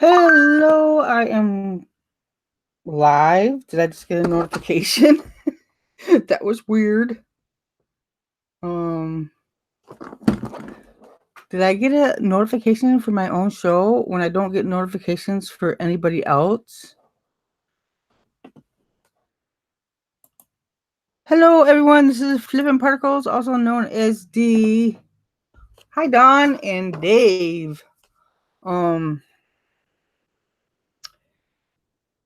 Hello, I am live. Did I just get a notification? That was weird. Um, did I get a notification for my own show when I don't get notifications for anybody else? Hello, everyone. This is Flippin'Particles, also known as D. Hi, Don and Dave. Um,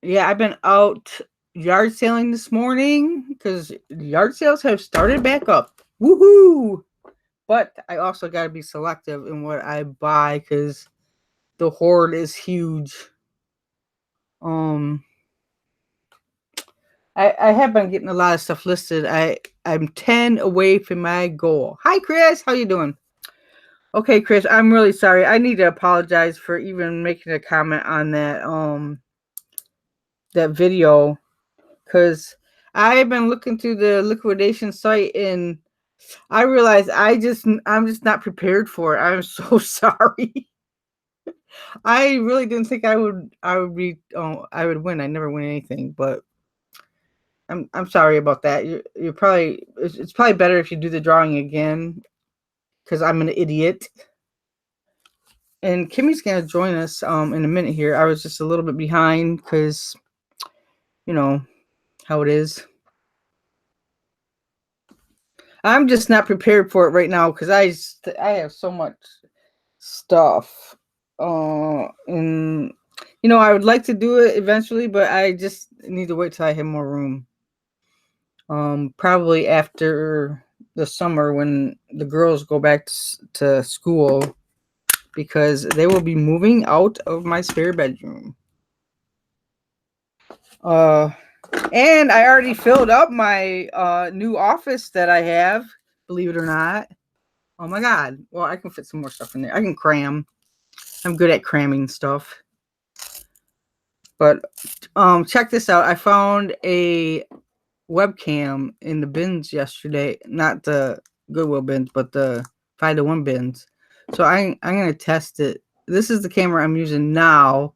yeah, I've been out yard selling this morning because yard sales have started back up. Woohoo! But I also got to be selective in what I buy because the hoard is huge. Um, I have been getting a lot of stuff listed. I'm 10 away from my goal. Hi, Chris. How you doing? Okay, Chris. I'm really sorry. I need to apologize for even making a comment on that video because I've been looking through the liquidation site and I realized I'm just not prepared for it. I'm so sorry. I really didn't think I would win. I never win anything, but I'm sorry about that. You're probably it's probably better if you do the drawing again because I'm an idiot. And Kimmy's gonna join us in a minute here. I was just a little bit behind because you know how it is. I'm just not prepared for it right now because I have so much stuff. And I would like to do it eventually, but I just need to wait till I have more room. Probably after the summer when the girls go back to school because they will be moving out of my spare bedroom. Uh, and I already filled up my new office that I have, believe it or not. Oh my God. Well, I can fit some more stuff in there. I can cram. I'm good at cramming stuff. But check this out. I found a webcam in the bins yesterday, not the Goodwill bins, but the 5-to-1 bins. So I'm gonna test it. This is the camera I'm using now.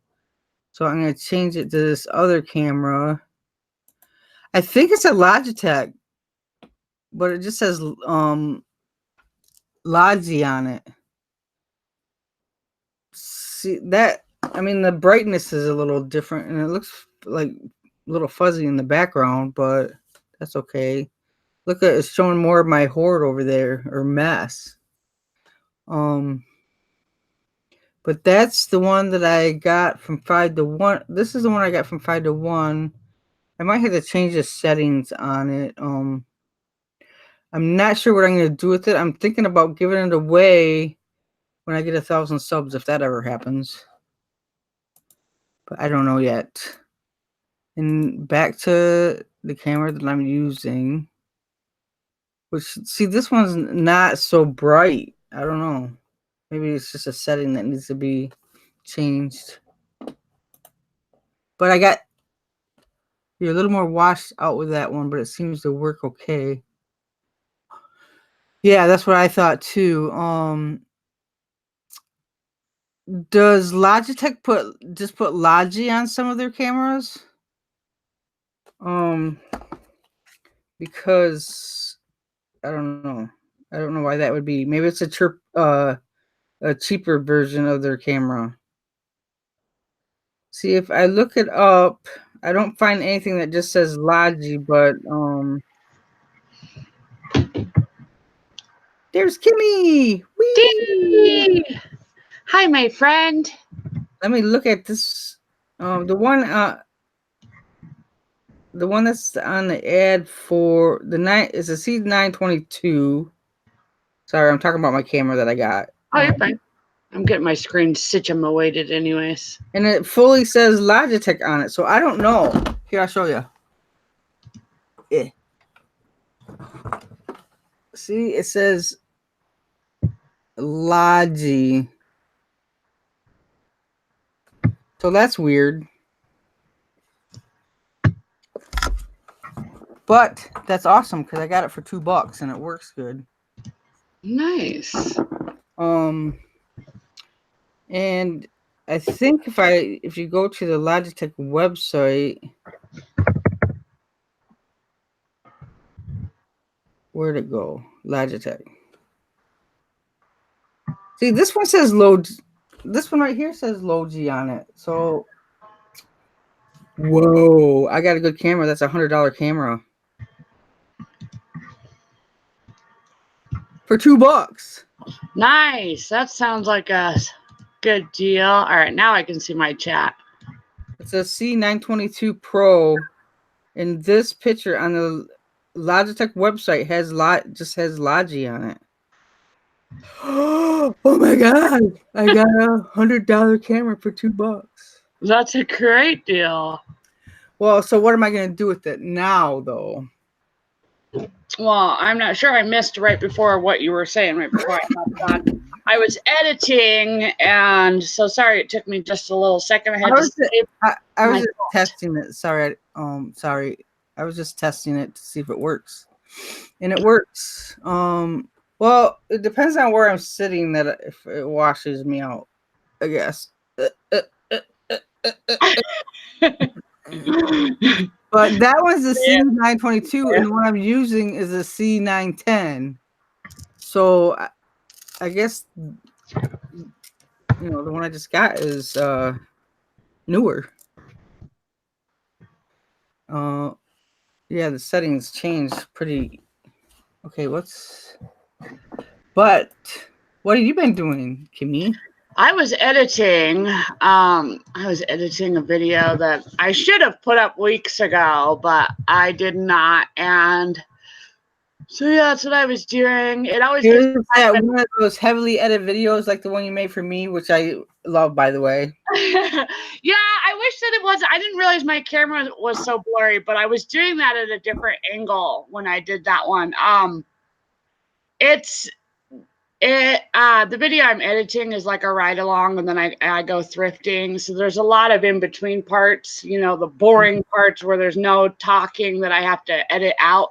So I'm gonna change it to this other camera. I think it's a Logitech, but it just says Logi on it. See that? I mean, the brightness is a little different, and it looks like a little fuzzy in the background, but that's okay. Look at it's showing more of my hoard over there or mess. Um, but that's the one that I got from 5-to-1. This is the one I got from 5-to-1. I might have to change the settings on it. I'm not sure what I'm gonna do with it. I'm thinking about giving it away when I get 1,000 subs, if that ever happens. But I don't know yet. And back to the camera that I'm using. Which, see, this one's not so bright. I don't know. Maybe it's just a setting that needs to be changed. But you're a little more washed out with that one, but it seems to work okay. Yeah, that's what I thought too. Does Logitech put Logi on some of their cameras? Because I don't know. I don't know why that would be. Maybe it's a cheaper version of their camera. See, if I look it up, I don't find anything that just says Logi, but there's Kimmy. Whee! Hi, my friend. Let me look at this. The one that's on the ad for the night is a C922. Sorry, I'm talking about my camera that I got. Oh, you're fine. I'm getting my screen situated anyways. And it fully says Logitech on it, so I don't know. Here, I'll show you. Yeah. See, it says Logi. So that's weird. But that's awesome because I got it for $2 and it works good. Nice. And I think if you go to the Logitech website, where'd it go? Logitech. See, this one says low. This one right here says low G on it. So, whoa! I got a good camera. That's $100 camera for $2. Nice. That sounds like a good deal. All right, now I can see my chat. It's a C922 Pro, and this picture on the Logitech website just has Logi on it. Oh my god! I got a $100 camera for $2. That's a great deal. Well, so what am I going to do with it now, though? Well, I'm not sure. I missed right before what you were saying, right before I hopped on. I was editing, and so sorry it took me just a little second. I was just testing it. Sorry. I was just testing it to see if it works. And it works. Well, it depends on where I'm sitting that if it washes me out, I guess. But that one's the C922, and what I'm using is a C910. So I guess the one I just got is newer. Yeah, the settings changed pretty. Okay, but what have you been doing, Kimmy? I was editing. I was editing a video that I should have put up weeks ago, but I did not. And so yeah, that's what I was doing. It always is that one of those heavily edited videos like the one you made for me, which I love, by the way. Yeah, I wish that it was. I didn't realize my camera was so blurry, but I was doing that at a different angle when I did that one. The video I'm editing is like a ride along, and then I go thrifting. So there's a lot of in between parts, the boring parts where there's no talking that I have to edit out.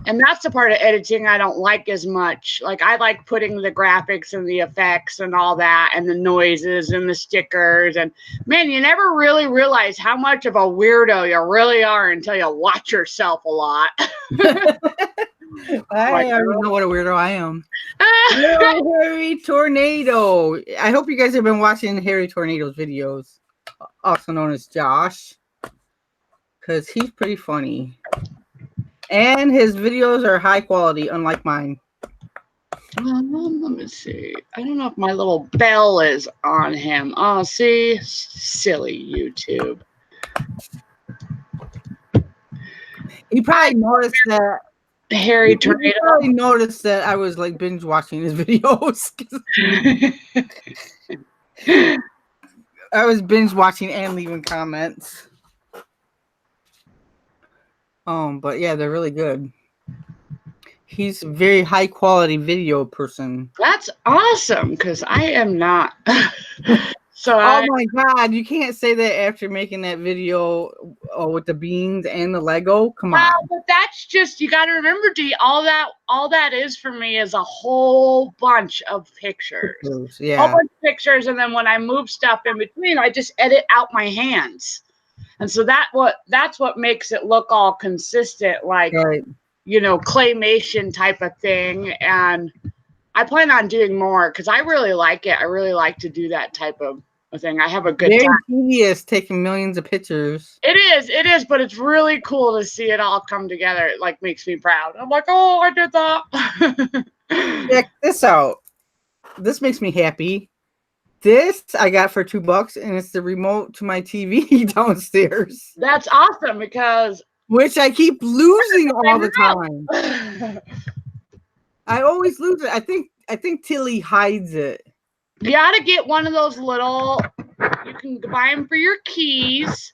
And that's the part of editing I don't like as much. Like, I like putting the graphics and the effects and all that and the noises and the stickers. And man, you never really realize how much of a weirdo you really are until you watch yourself a lot. I already know what a weirdo I am. Hello, Harry Tornado. I hope you guys have been watching Harry Tornado's videos, also known as Josh, because he's pretty funny. And his videos are high quality, unlike mine. Let me see. I don't know if my little bell is on him. Oh, see? Silly YouTube. He probably noticed that. Harry Tornado. He probably noticed that I was like binge watching his videos. I was binge watching and leaving comments. But yeah, they're really good. He's a very high quality video person. That's awesome, because I am not. Oh my god, you can't say that after making that video with the beans and the Lego. Come on. But that's just, you got to remember, Dee, all that is for me is a whole bunch of pictures. Yeah. A whole bunch of pictures, and then when I move stuff in between, I just edit out my hands. And so that's what makes it look all consistent, like, right. Claymation type of thing. And I plan on doing more because I really like it. I really like to do that type of thing. I have a good time. Tedious taking millions of pictures. It is, but it's really cool to see it all come together. It like makes me proud. I'm like, oh, I did that. Check this out. This makes me happy. This I got for $2, and it's the remote to my TV downstairs. That's awesome which I keep losing all the time. I always lose it. I think Tilly hides it. You ought to get one of those little. You can buy them for your keys.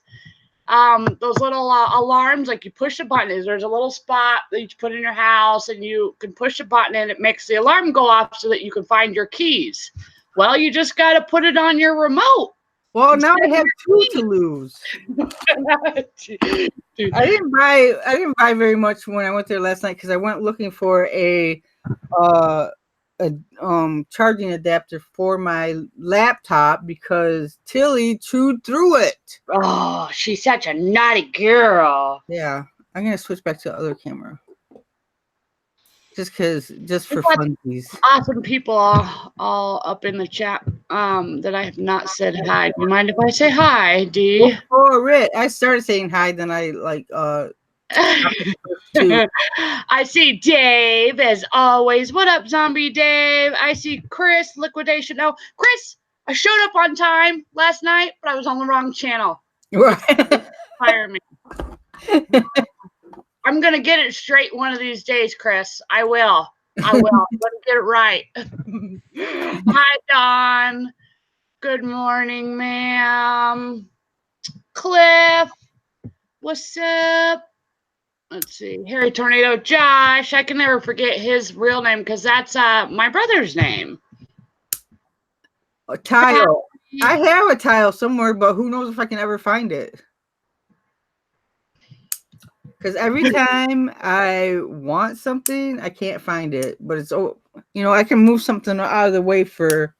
Those little alarms, like you push a button. There's a little spot that you put in your house, and you can push a button, and it makes the alarm go off so that you can find your keys. Well, you just got to put it on your remote. Well, now I have two to lose. I didn't buy very much when I went there last night because I went looking for a a charging adapter for my laptop because Tilly chewed through it. Oh, she's such a naughty girl. Yeah, I'm gonna switch back to the other camera. Just for We've got funsies. awesome people all up in the chat that I have not said hi. Do you mind if I say hi, D? Oh, Rit. I started saying hi, then I like I see Dave as always. What up, Zombie Dave? I see Chris, Liquidation. No, Chris, I showed up on time last night, but I was on the wrong channel. Fire me. I'm gonna get it straight one of these days, Chris. I will. I'm gonna get it right. Hi, Dawn. Good morning, ma'am. Cliff, what's up? Let's see. Harry Tornado, Josh. I can never forget his real name because that's my brother's name. A tile. I have a tile somewhere, but who knows if I can ever find it. Because every time I want something, I can't find it. But it's, I can move something out of the way for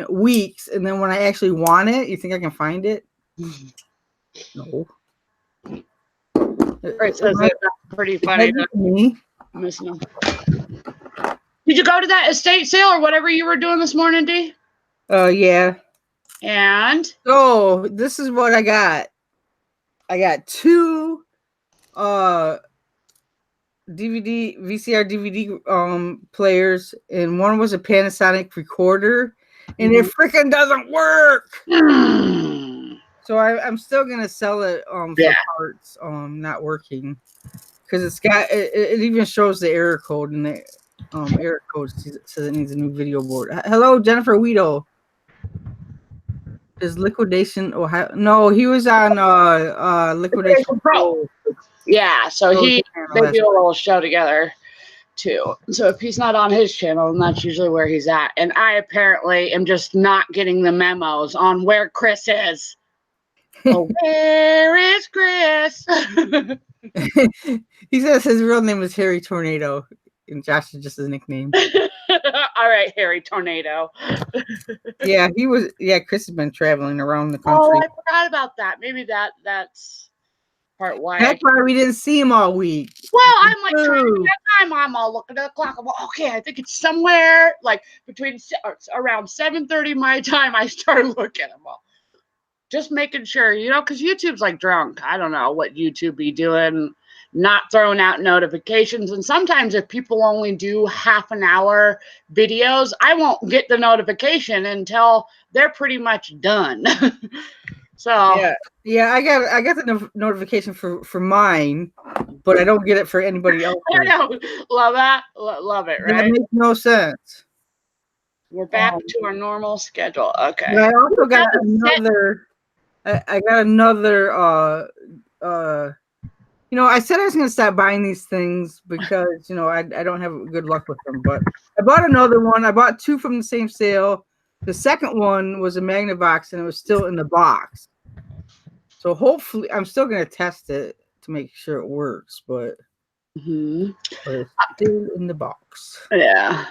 weeks. And then when I actually want it, you think I can find it? No. Right, so that's pretty funny. Did you go to that estate sale or whatever you were doing this morning, D? Yeah. And? Oh, this is what I got. I got 2 VCR DVD players, and one was a Panasonic recorder, and it freaking doesn't work. So I'm still gonna sell it for parts not working, because it's got it even shows the error code, and the error code says it needs a new video board. Hello, Jennifer Weedle. Is Liquidation Ohio? No, he was on Liquidation Pro. Yeah, so they do a little show together too. So if he's not on his channel, then that's usually where he's at. And I apparently am just not getting the memos on where Chris is. Oh, where is Chris? He says his real name is Harry Tornado, and Josh is just his nickname. All right, Harry Tornado. Yeah, Chris has been traveling around the country. Oh, I forgot about that. Maybe that's part why. That's why we didn't see him all week. Well, I'm like trying to get time. I'm all looking at the clock. I'm like, okay, I think it's somewhere like between around 7:30 my time. I started looking at them all. Just making sure, because YouTube's like drunk. I don't know what YouTube be doing, not throwing out notifications. And sometimes if people only do half an hour videos, I won't get the notification until they're pretty much done. So yeah, I got the notification for mine, but I don't get it for anybody else. I know. Love that. Love it, right? That makes no sense. We're back to our normal schedule. Okay. But I also got another. I got another. I said I was going to stop buying these things because I don't have good luck with them. But I bought another one. I bought 2 from the same sale. The second one was a magnet box, and it was still in the box. So hopefully, I'm still going to test it to make sure it works. But it's still in the box. Yeah.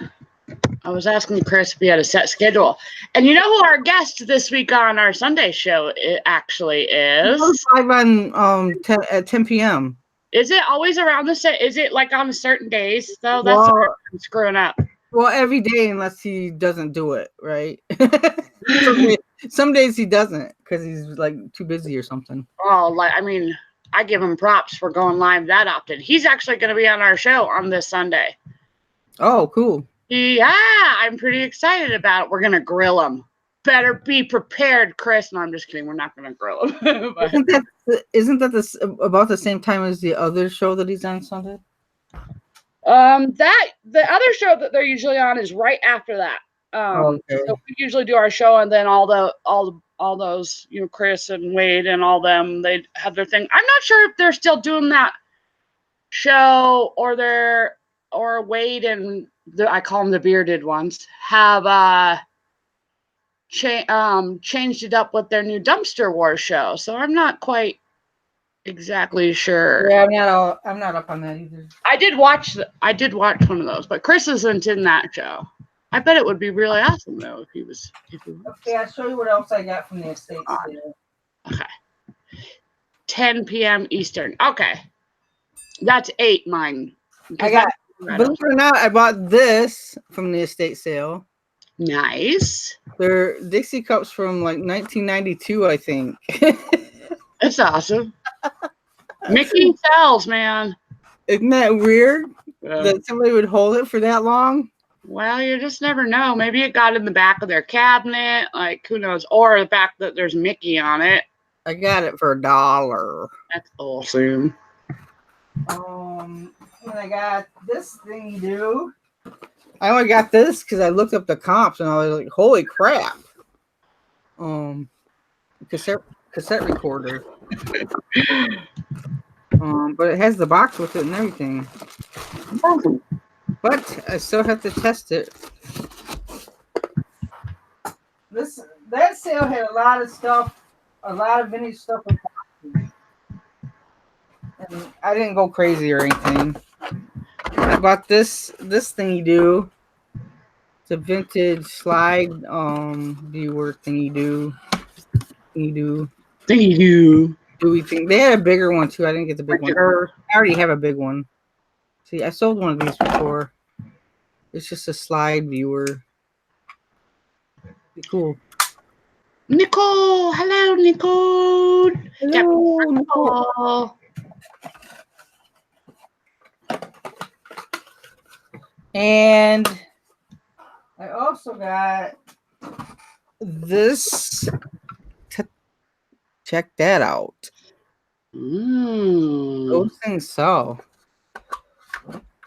I was asking Chris if he had a set schedule. And you know who our guest this week on our Sunday show actually is? Live on at 10 p.m. Is it always around the set? Is it like on certain days though? That's I'm screwing up. Well, every day unless he doesn't do it, right? Some days he doesn't because he's like too busy or something. Oh, I give him props for going live that often. He's actually going to be on our show on this Sunday. Oh, cool. Yeah, I'm pretty excited about it. We're going to grill him. Better be prepared, Chris. No, I'm just kidding. We're not going to grill him. Isn't that about the same time as the other show that he's on Sunday? That the other show that they're usually on is right after that. So we usually do our show, and then all those, Chris and Wade and all them, they have their thing. I'm not sure if they're still doing that show or Wade and I call them the bearded ones have changed it up with their new Dumpster War show. So I'm not quite exactly sure. Yeah, I'm not up on that either. I did watch one of those, but Chris isn't in that show. I bet it would be really awesome though if he was. Okay, I'll show you what else I got from the estate sale. Okay. 10 p.m. Eastern. Okay. That's 8 mine. I got, believe it or not, I bought this from the estate sale. Nice. They're Dixie cups from like 1992, I think. That's awesome. Mickey sells, man. Isn't that weird that somebody would hold it for that long? Well, you just never know. Maybe it got in the back of their cabinet. Like, who knows? Or the fact that there's Mickey on it. I got it for $1. That's awesome. And I got this thingy do. I only got this because I looked up the comps and I was like, "Holy crap!" Cassette recorder. But it has the box with it and everything. But I still have to test it. That sale had a lot of stuff, a lot of vintage stuff with boxes. And I didn't go crazy or anything. I bought this thingy do. It's a vintage slide viewer thingy do. Do we think they had a bigger one too? I didn't get the big one. I already have a big one. See, I sold one of these before. It's just a slide viewer. Be cool. Nicole, hello, Nicole. Hello, Nicole. And I also got this. Check that out. Those things sell.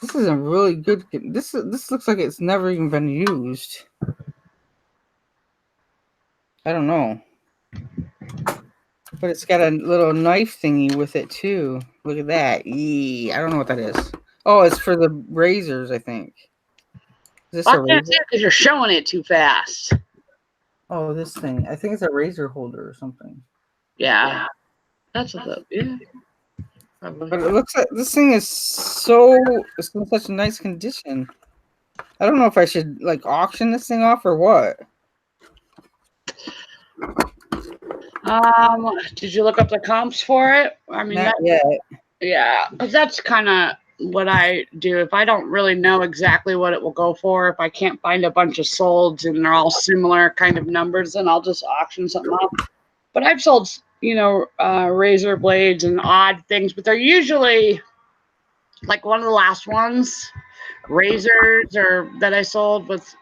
This is a really good. This looks like it's never even been used. I don't know, but it's got a little knife thingy with it too. Look at that. I don't know what that is. Oh, it's for the razors, I think. Is this I can't see it because you're showing it too fast. Oh, this thing. I think it's a razor holder or something. Yeah. That's what's up. Yeah. But it looks like this thing is it's in such a nice condition. I don't know if I should like auction this thing off or what. Did you look up the comps for it? I mean, not yet. Yeah, because that's kind of what I do. If I don't really know exactly what it will go for, if I can't find a bunch of solds and they're all similar kind of numbers, then I'll just auction something off. But I've sold, razor blades and odd things, but they're usually like one of the last ones, razors or that I sold was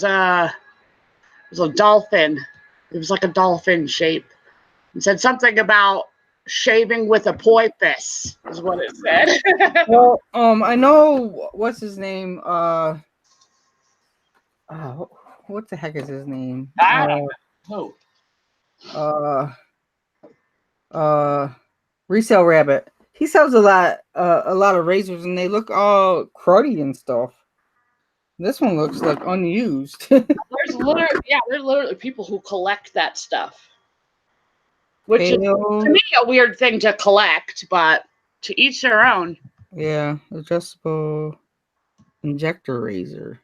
a dolphin. It was like a dolphin shape. It said something about shaving with a porpoise is what it said. Well, I know what's his name. What the heck is his name? I don't know. Resale Rabbit. He sells a lot of razors, and they look all cruddy and stuff. This one looks like unused. There's literally people who collect that stuff, which is to me a weird thing to collect, but to each their own. Yeah, adjustable injector razor.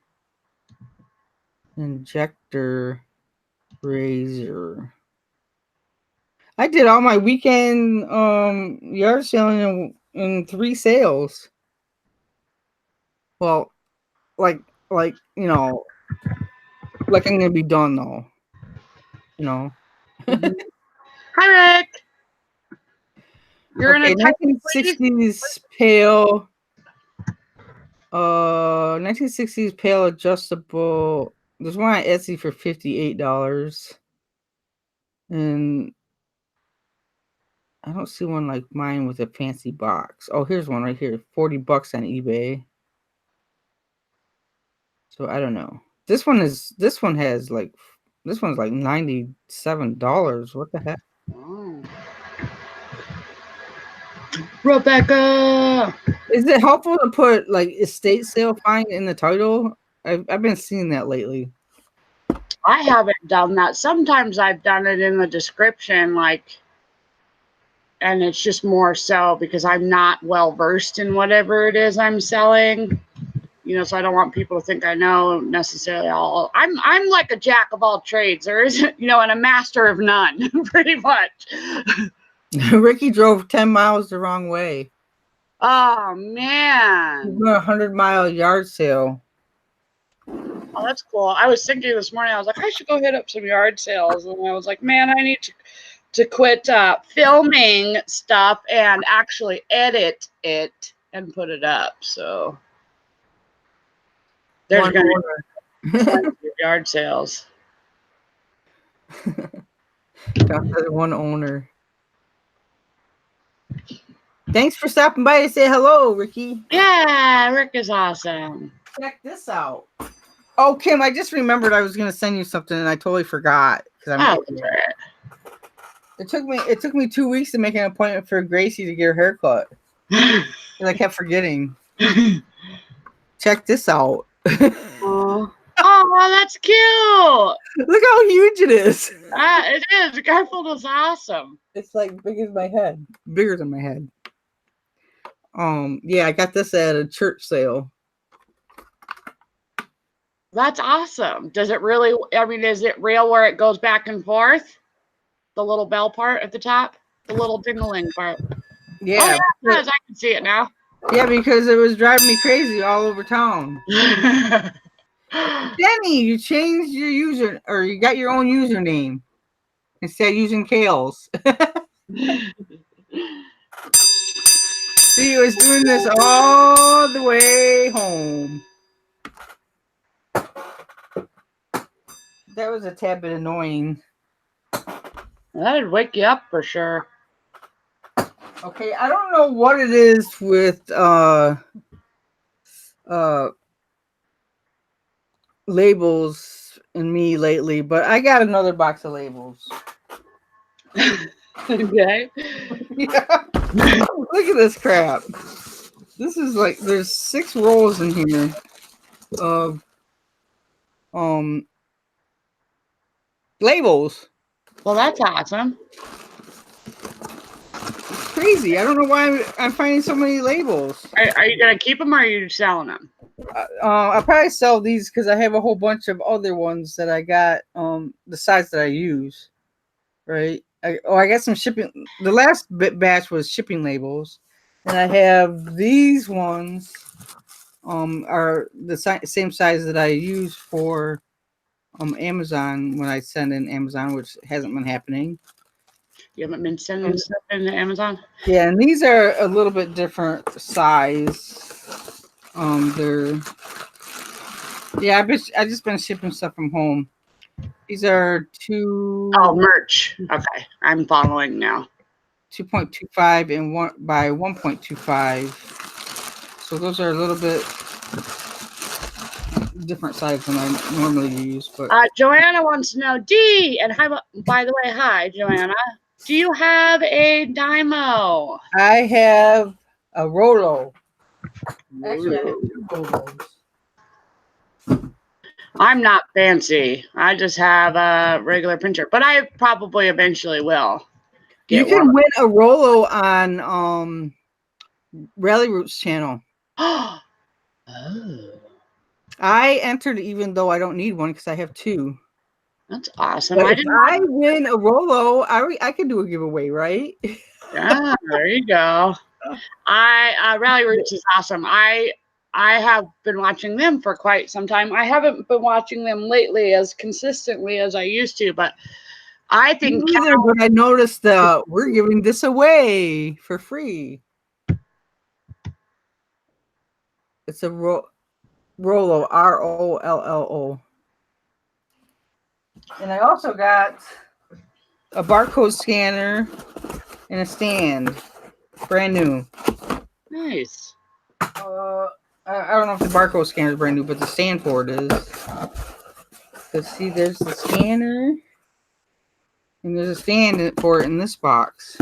I did all my weekend yard selling in 3 sales. Well, like I'm gonna be done though. Hi, Rick. You're in a 1960s pail. 1960s pail adjustable. There's one on Etsy for $58, and I don't see one like mine with a fancy box. Oh, here's one right here, $40 on eBay. So I don't know. This one's like $97. What the heck? Oh. Rebecca, is it helpful to put like estate sale find in the title? I've been seeing that lately. I haven't done that. Sometimes I've done it in the description, and it's just more so because I'm not well versed in whatever it is I'm selling. so I don't want people to think I know necessarily all. I'm like a jack of all trades. There isn't, and a master of none, pretty much. Ricky drove 10 miles the wrong way. Oh man. He's doing a 100-mile yard sale. Oh, that's cool. I was thinking this morning, I was like, I should go hit up some yard sales. And I was like, man, I need to quit filming stuff and actually edit it and put it up. So there's going to be plenty of yard sales. Got one owner. Thanks for stopping by to say hello, Ricky. Yeah, Rick is awesome. Check this out. Oh, Kim, I just remembered I was going to send you something and I totally forgot. It took me 2 weeks to make an appointment for Gracie to get her haircut. Because I kept forgetting. Check this out. Oh, that's cute. Look how huge it is. It is. Garfield is awesome. It's like big as my head. Bigger than my head. Yeah, I got this at a church sale. That's awesome. Does it really, is it real where it goes back and forth? The little bell part at the top? The little dingling part? Yeah. Oh, yeah, it does. I can see it now. Yeah, because it was driving me crazy all over town. Jenny, you changed your user, or you got your own username instead of using Kale's. See, I was doing this all the way home. That was a tad bit annoying. That'd wake you up for sure. Okay, I don't know what it is with labels in me lately, but I got another box of labels. Okay. Yeah. Look at this crap. This is like, there's 6 rolls in here of labels. Well, that's awesome. It's crazy. I don't know why I'm finding so many labels. Are you gonna keep them or are you selling them? I'll probably sell these because I have a whole bunch of other ones that I got the size that I use. Right. I got some shipping. The last batch was shipping labels, and I have these ones. Are the same size that I use for Amazon when I send in Amazon, which hasn't been happening. You haven't been sending stuff into Amazon? Yeah, and these are a little bit different size. I just been shipping stuff from home. These are 2. Oh, merch. Okay, I'm following now. 2.25 and 1 by 1.25. So those are a little bit different size than I normally use. But Joanna wants to know, D, and hi, by the way, hi, Joanna. Do you have a Dymo? I have a Rolo. Actually, I have 2 Rolos. I'm not fancy. I just have a regular printer, but I probably eventually will. You can win a Rolo on Rally Roots channel. Oh. I entered even though I don't need one because I have 2. That's awesome. But if I win a Rolo, I can do a giveaway, right? Yeah, there you go. Rally Roots is awesome. I have been watching them for quite some time. I haven't been watching them lately as consistently as I used to, but I think but I noticed we're giving this away for free. It's a Rolo, ROLLO. And I also got a barcode scanner and a stand, brand new. Nice. I don't know if the barcode scanner is brand new, but the stand for it is. Because see, there's the scanner, and there's a stand for it in this box.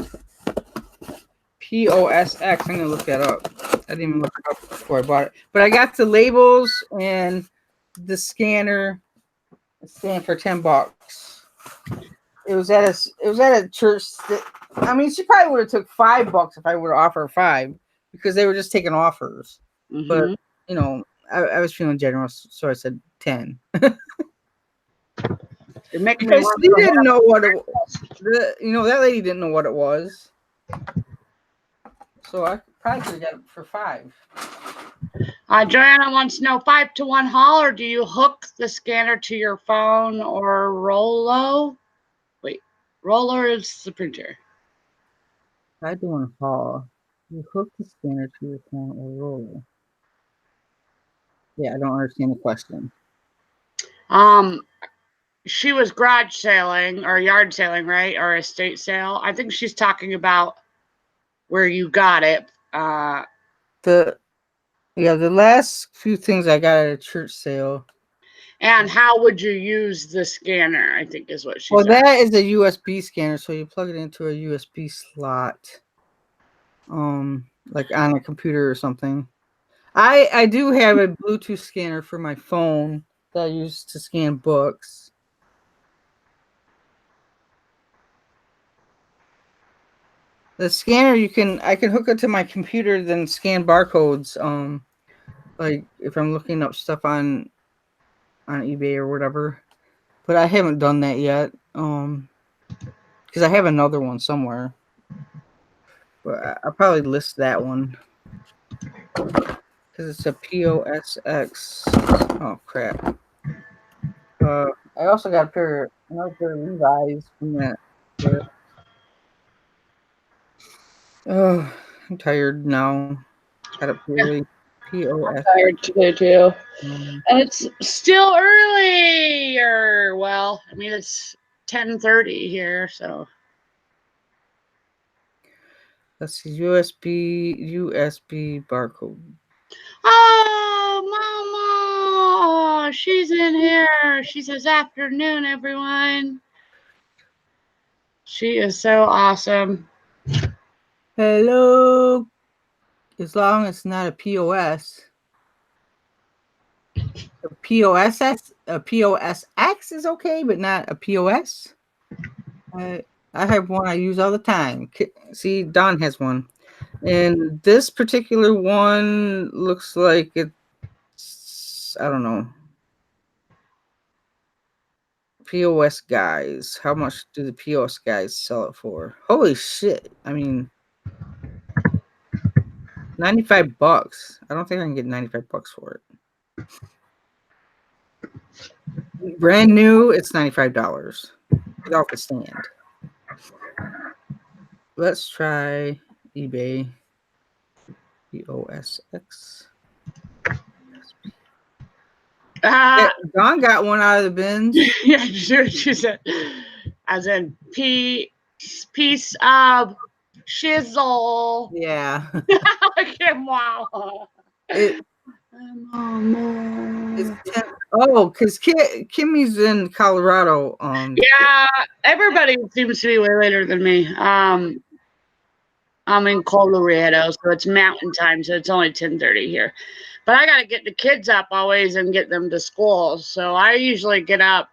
POSX. I'm gonna look that up. I didn't even look it up before I bought it. But I got the labels and the scanner. Stand for $10. It was at a church. She probably would have took $5 if I would have offered 5 because they were just taking offers. Mm-hmm. But I was feeling generous, so I said 10. You're making me Because want she to go didn't know what it was. That lady didn't know what it was. So I probably could have got it for 5. Joanna wants to know 5-to-1 haul, or do you hook the scanner to your phone or Rollo? Wait, Roller is the printer. 5-to-1 haul. You hook the scanner to your phone or roller. Yeah, I don't understand the question. She was garage sailing or yard sailing, right? Or estate sale. I think she's talking about where you got it. The last few things I got at a church sale. And how would you use the scanner? I think is what she said. Well, that is a USB scanner, so you plug it into a USB slot, like on a computer or something. I do have a Bluetooth scanner for my phone that I use to scan books. The scanner I can hook it to my computer, then scan barcodes. Like if I'm looking up stuff on eBay or whatever. But I haven't done that yet. Because I have another one somewhere. But I'll probably list that one. Because it's a POSX. Oh crap. I also got another pair of Levi's from that. Oh, I'm tired now. Got up early. POS. Tired today too. Um, And it's still early, or well, I mean it's 10:30 here, so let's see, USB barcode. oh, Mama, she's in here. She says afternoon, everyone. She is so awesome. Hello. As long as it's not a POS. A POSX is okay, but not a POS. I have one I use all the time. See, Don has one. And this particular one looks like it's, I don't know. POS guys. How much do the POS guys sell it for? Holy shit. I mean, $95. I don't think I can get $95 for it. Brand new, it's $95 without the stand. Let's try eBay. POSX. Don got one out of the bins. Yeah, she said, as in piece of shizzle. Yeah. Wow. Because Kimmy's in Colorado. Yeah, everybody seems to be way later than me. I'm in Colorado, so it's mountain time, so it's only 10:30 here. But I gotta get the kids up always and get them to school. So I usually get up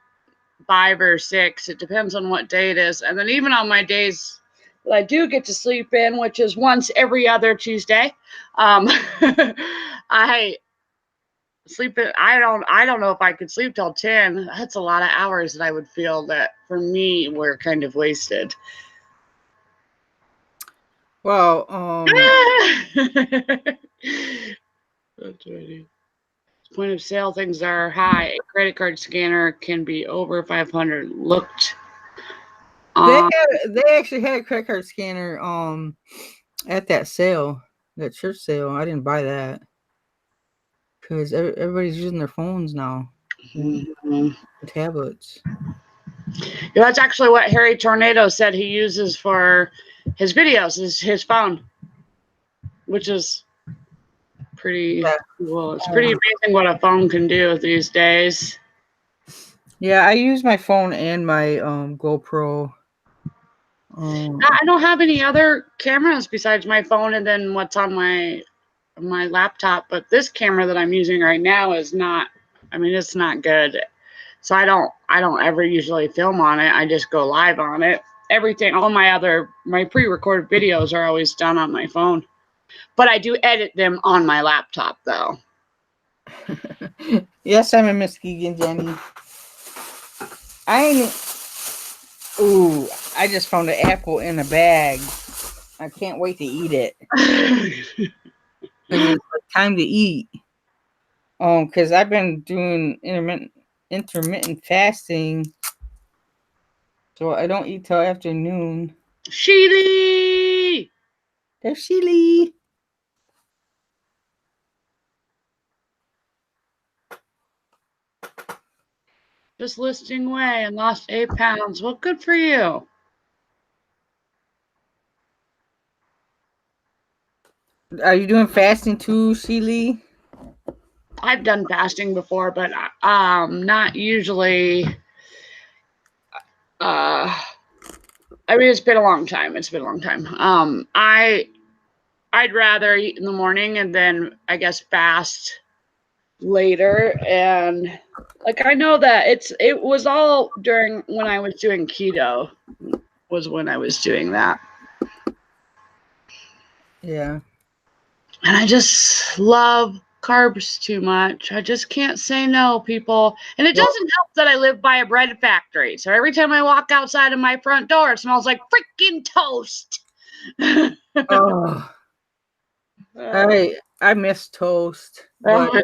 5 or 6. It depends on what day it is. And then even on my days that I do get to sleep in, which is once every other Tuesday, I sleep in. I don't know if I could sleep till 10. That's a lot of hours that I would feel that for me were kind of wasted. Well, that's right. Point of sale things are high. A credit card scanner can be over 500. Looked. they actually had a credit card scanner at that sale, that church sale. I didn't buy that because everybody's using their phones now, tablets. Yeah, that's actually what Harry Tornado said he uses for his videos, is his phone, which is pretty cool. It's pretty amazing what a phone can do these days. Yeah, I use my phone and my GoPro. I don't have any other cameras besides my phone and then what's on my laptop, but this camera that I'm using right now is not, I mean, it's not good. So I don't ever usually film on it. I just go live on it. Everything, all my pre-recorded videos are always done on my phone. But I do edit them on my laptop though. Yes, I'm in Muskegon, Jenny. I ain't. Ooh, I just found an apple in a bag. I can't wait to eat it. Because it's time to eat. Because I've been doing intermittent fasting, so I don't eat till afternoon. Sheely! There's Sheely. Just listing away and lost 8 pounds. Well, good for you. Are you doing fasting too, Sheely? I've done fasting before, but not usually. I mean, it's been a long time. I'd rather eat in the morning and then I guess fast later. And like I know that it was all during when I was doing keto was when I was doing that. Yeah. And I just love carbs too much. I just can't say no, people. And it doesn't help that I live by a bread factory. So every time I walk outside of my front door, it smells like freaking toast. Oh. I miss toast. But, I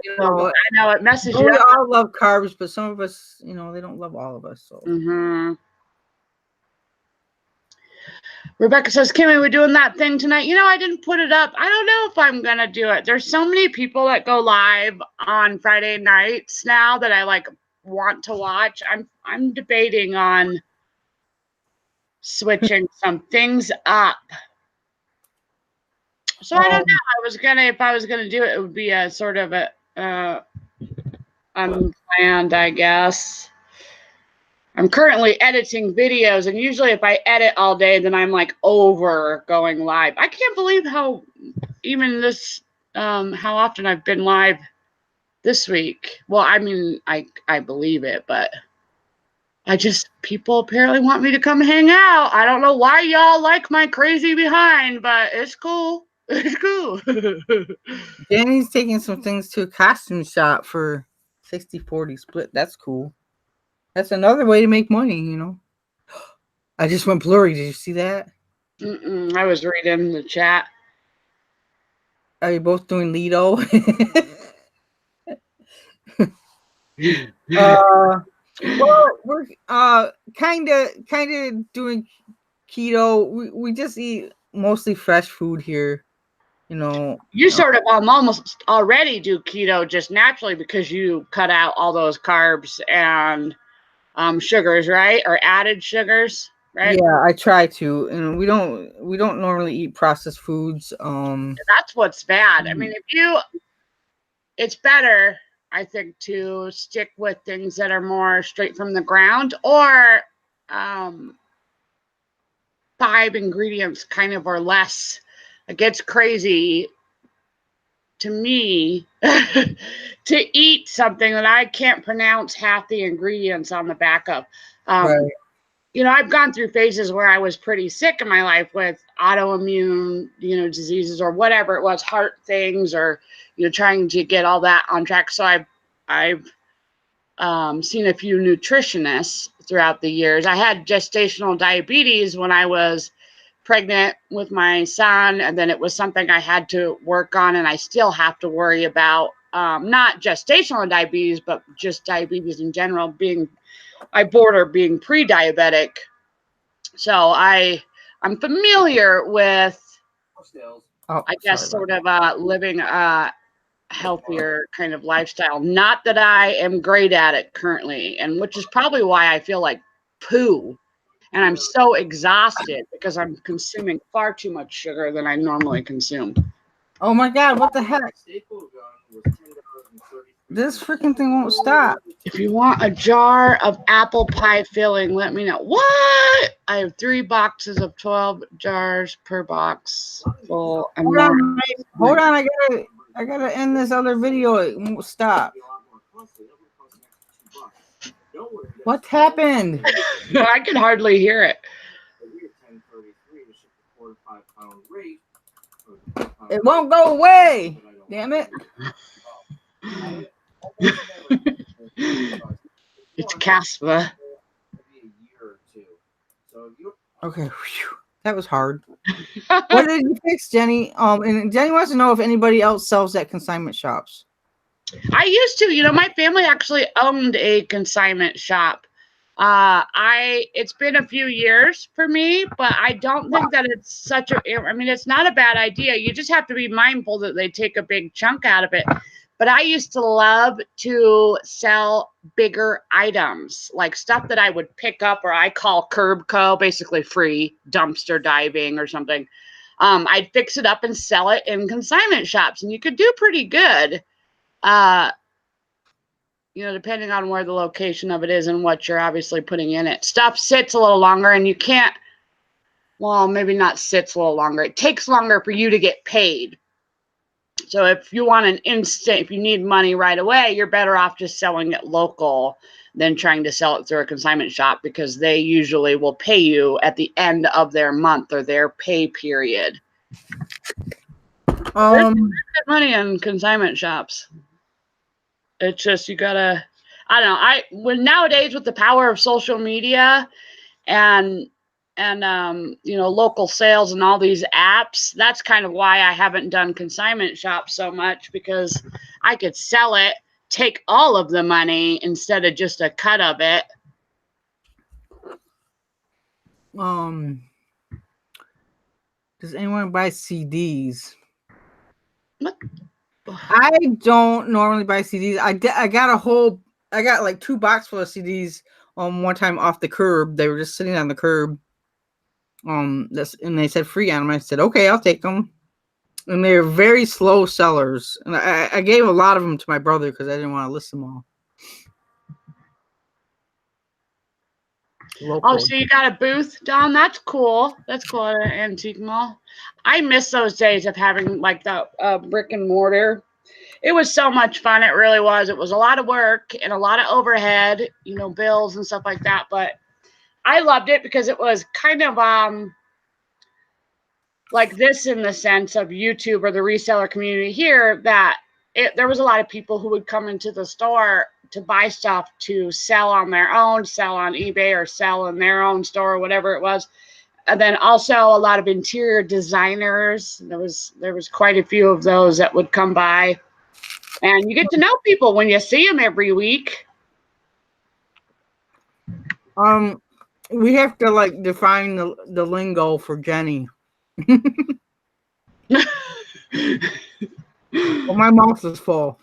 know it messes you we up. all love carbs, but some of us, they don't love all of us. So. Mm-hmm. Rebecca says, Kimmy, we're doing that thing tonight. I didn't put it up. I don't know if I'm going to do it. There's so many people that go live on Friday nights now that I want to watch. I'm debating on switching some things up. So I don't know. If I was gonna do it, it would be a sort of a unplanned, I guess. I'm currently editing videos, and usually if I edit all day, then I'm over going live. I can't believe how how often I've been live this week. Well, I mean, I believe it, but people apparently want me to come hang out. I don't know why y'all like my crazy behind, but it's cool. It's cool. Danny's taking some things to a costume shop for 60-40 split. That's cool. That's another way to make money, I just went blurry. Did you see that? I was reading the chat. Are you both doing Lido? Well, we're kind of doing keto. We just eat mostly fresh food here. You sort of almost already do keto just naturally because you cut out all those carbs and sugars, right? Or added sugars, right? Yeah, I try to, and we don't normally eat processed foods. That's what's bad. I mean, it's better, I think, to stick with things that are more straight from the ground or 5 ingredients kind of or less. It gets crazy to me to eat something that I can't pronounce half the ingredients on the back of. Right. I've gone through phases where I was pretty sick in my life with autoimmune, diseases or whatever it was, heart things, or trying to get all that on track. So I've seen a few nutritionists throughout the years. I had gestational diabetes when I was pregnant with my son, and then it was something I had to work on, and I still have to worry about not gestational diabetes, but just diabetes in general. I border being pre-diabetic, so I'm familiar with, I guess, sort of living a healthier kind of lifestyle. Not that I am great at it currently, and which is probably why I feel like poo. And I'm so exhausted because I'm consuming far too much sugar than I normally consume. Oh my God, what the heck? This freaking thing won't stop. If you want a jar of apple pie filling, let me know. What? I have 3 boxes of 12 jars per box full. Hold on, I gotta end this other video. It won't stop. What happened? I can hardly hear it. It won't go away. Damn it. It's Caspa. Okay, whew, that was hard. What did you fix, Jenny? And Jenny wants to know if anybody else sells at consignment shops. I used to, my family actually owned a consignment shop. It's been a few years for me, but I don't think that it's such a, I mean, it's not a bad idea. You just have to be mindful that they take a big chunk out of it. But I used to love to sell bigger items, like stuff that I would pick up, or I call curb co, basically free dumpster diving or something. I'd fix it up and sell it in consignment shops, and you could do pretty good. Depending on where the location of it is and what you're obviously putting in it. Stuff sits a little longer, and you can't, well, maybe not sits a little longer. It takes longer for you to get paid. So if you want an instant, if you need money right away, you're better off just selling it local than trying to sell it through a consignment shop, because they usually will pay you at the end of their month or their pay period. There's good money in consignment shops. It's just, you gotta, I don't know. When nowadays with the power of social media and local sales and all these apps, that's kind of why I haven't done consignment shops so much, because I could sell it, take all of the money instead of just a cut of it. Does anyone buy CDs? What? I don't normally buy CDs. I got like 2 boxes full of CDs one time off the curb. They were just sitting on the curb. And they said free on them. I said, okay, I'll take them. And they're very slow sellers. And I gave a lot of them to my brother because I didn't want to list them all. Local. Oh, so you got a booth, Don? That's cool. That's cool at an antique mall. I miss those days of having like the brick and mortar. It was so much fun. It really was. It was a lot of work and a lot of overhead, bills and stuff like that. But I loved it because it was kind of like this in the sense of YouTube or the reseller community here, that there was a lot of people who would come into the store to buy stuff to sell on their own, sell on eBay, or sell in their own store, or whatever it was. And then also a lot of interior designers. There was quite a few of those that would come by. And you get to know people when you see them every week. We have to like define the lingo for Jenny. Well, my mouth is full.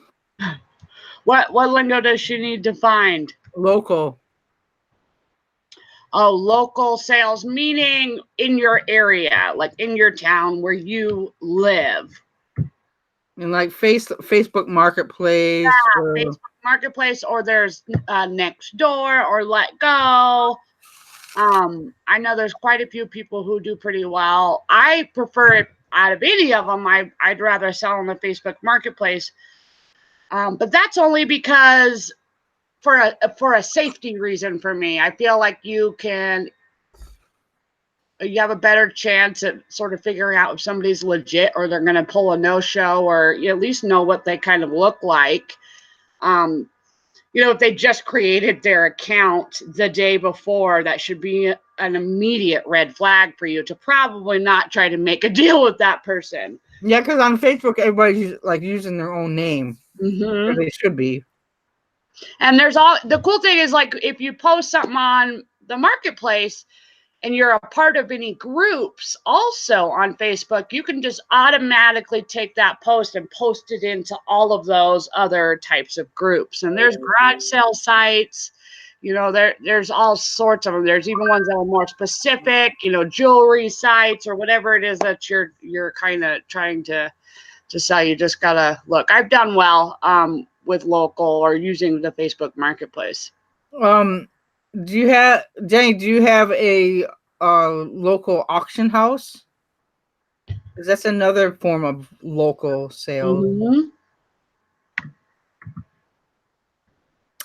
What lingo does she need to find? Local. Oh, local sales, meaning in your area, like in your town where you live. And like Facebook Marketplace. Yeah, Facebook Marketplace, or there's Next Door or Let Go. I know there's quite a few people who do pretty well. I prefer it out of any of them. I'd rather sell on the Facebook Marketplace. But that's only because for a safety reason for me. I feel like you have a better chance at sort of figuring out if somebody's legit or they're going to pull a no-show, or you at least know what they kind of look like. If they just created their account the day before, that should be an immediate red flag for you to probably not try to make a deal with that person. Yeah, because on Facebook, everybody's like using their own name. Mm-hmm. They should be. And the cool thing is, like, if you post something on the marketplace and you're a part of any groups also on Facebook, you can just automatically take that post and post it into all of those other types of groups. And there's garage sale sites, there's all sorts of them. There's even ones that are more specific, jewelry sites or whatever it is that you're kind of trying to sell. You just gotta look. I've done well with local or using the Facebook Marketplace. Do you have a local auction house? Because that's another form of local sales. Mm-hmm.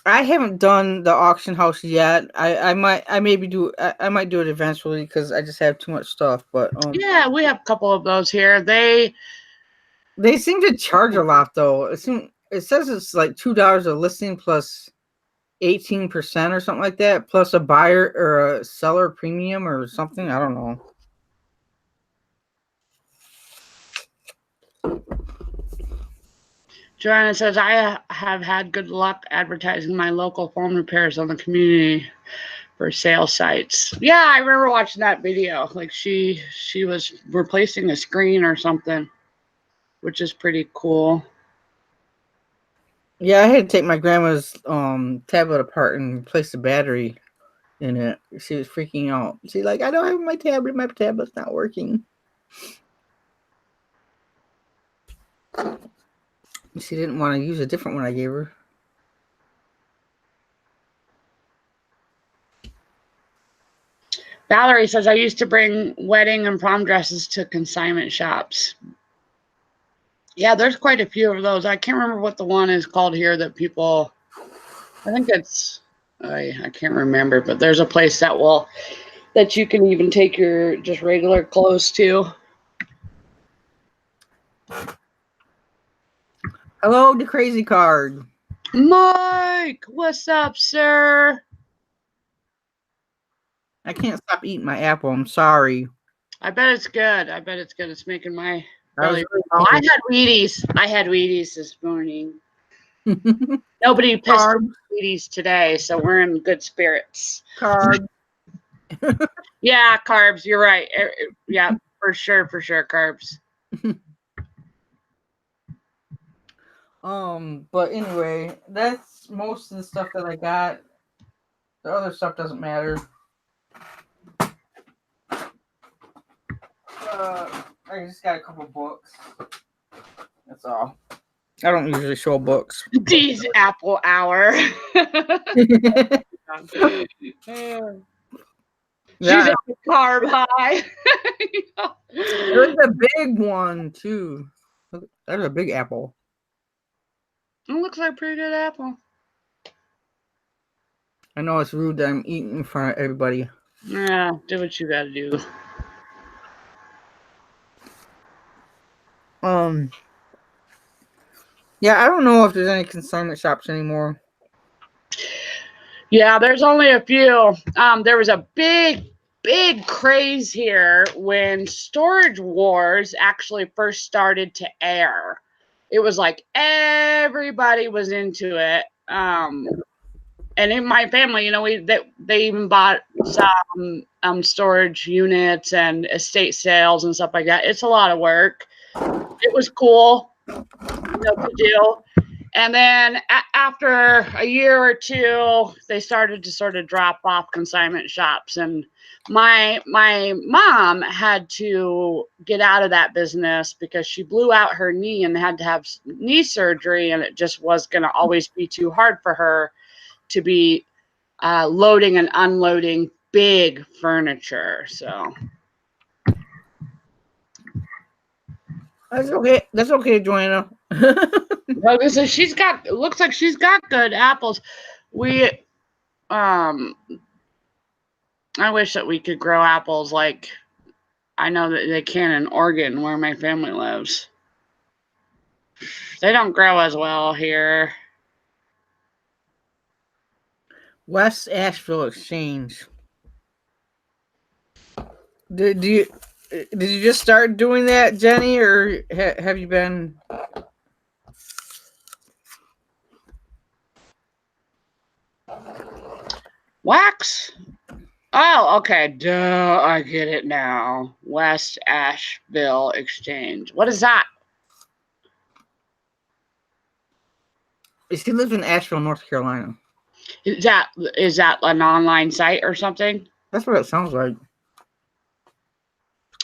I haven't done the auction house yet. I might do it eventually because I just have too much stuff. But yeah, we have a couple of those here. They seem to charge a lot though. it says it's like $2 a listing plus 18% or something like that, plus a buyer or a seller premium or something. I don't know. Joanna says, I have had good luck advertising my local phone repairs on the community for sale sites. Yeah, I remember watching that video. Like she was replacing a screen or something, which is pretty cool. Yeah, I had to take my grandma's tablet apart and replace the battery in it. She was freaking out. She's like, I don't have my tablet. My tablet's not working. She didn't want to use a different one I gave her. Valerie says, I used to bring wedding and prom dresses to consignment shops. Yeah, there's quite a few of those. I can't remember what the one is called here that people, I think it's, I can't remember, but there's a place that you can even take your just regular clothes to. Hello, the crazy card. Mike, what's up, sir? I can't stop eating my apple. I'm sorry. I bet it's good. I bet it's good. It's making my Really I had Wheaties. I had Wheaties this morning. Nobody pissed Wheaties today, so we're in good spirits. Carbs. Yeah, carbs. You're right. Yeah, for sure, carbs. But anyway, that's most of the stuff that I got. The other stuff doesn't matter. I just got a couple books. That's all. I don't usually show books. D's Apple Hour. She's at the carb high. There's a big one too. There's a big apple. It looks like a pretty good apple. I know it's rude that I'm eating in front of everybody. Yeah, do what you gotta do. Yeah, I don't know if there's any consignment shops anymore. Yeah, there's only a few. There was a big craze here when Storage Wars actually first started to air. It was like everybody was into it. And in my family, you know, they even bought some storage units and estate sales and stuff like that. It's a lot of work. It was cool, you know, to do. And then after a year or two, they started to sort of drop off consignment shops. And my mom had to get out of that business because she blew out her knee and had to have knee surgery. And it just was going to always be too hard for her to be loading and unloading big furniture. So that's okay. That's okay, Joanna. So it looks like she's got good apples. I wish that we could grow apples like I know that they can in Oregon where my family lives. They don't grow as well here. West Asheville Exchange. Did you just start doing that, Jenny, or have you been? Wax? Oh, okay. Duh, I get it now. West Asheville Exchange. What is that? She lives in Asheville, North Carolina. Is that an online site or something? That's what it sounds like.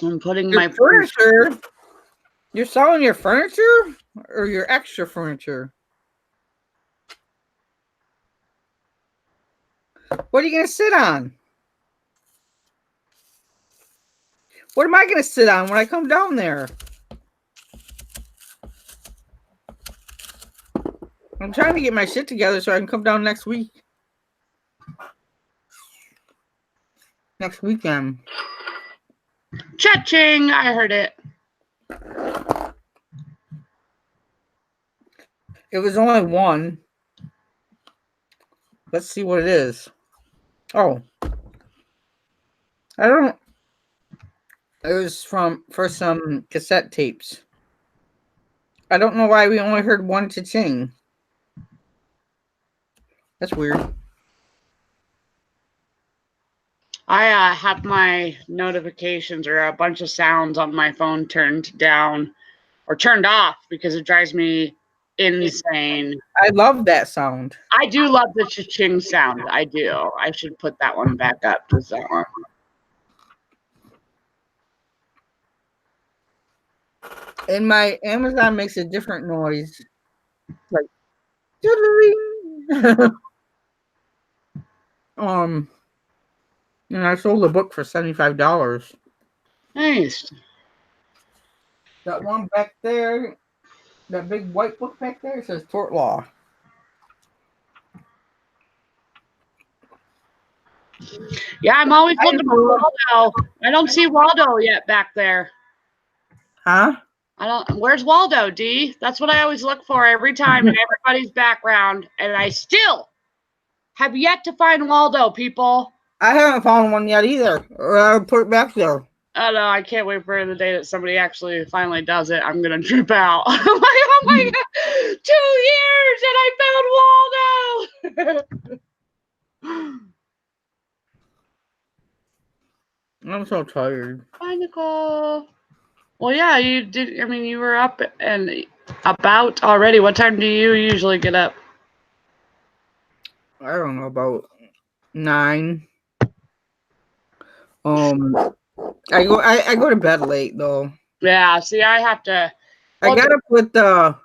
I'm putting Your my furniture. You're selling your furniture or your extra furniture? What are you going to sit on? What am I going to sit on when I come down there? I'm trying to get my shit together so I can come down next week. Next weekend. Cha-ching! I heard it. It was only one. Let's see what it is. Oh, I don't. It was for some cassette tapes. I don't know why we only heard one cha-ching. That's weird. I have my notifications or a bunch of sounds on my phone turned down or turned off because it drives me insane. I love that sound. I do love the cha-ching sound. I do. I should put that one back up. Just that one. And my Amazon makes a different noise. Like and I sold the book for $75. Nice. That one back there, that big white book back there says tort law. Yeah, I'm always looking for Waldo. I don't see Waldo yet back there. Huh? Where's Waldo, D? That's what I always look for every time in everybody's background, and I still have yet to find Waldo, people. I haven't found one yet either. I'll put it back there. Oh no, I can't wait for the day that somebody actually finally does it. I'm gonna trip out. I'm like, oh my god, 2 years and I found Waldo. I'm so tired. Hi, Nicole. Well, yeah, you did. I mean, you were up and about already. What time do you usually get up? I don't know, about 9. I go to bed late though. Yeah, see, I have to. I gotta put the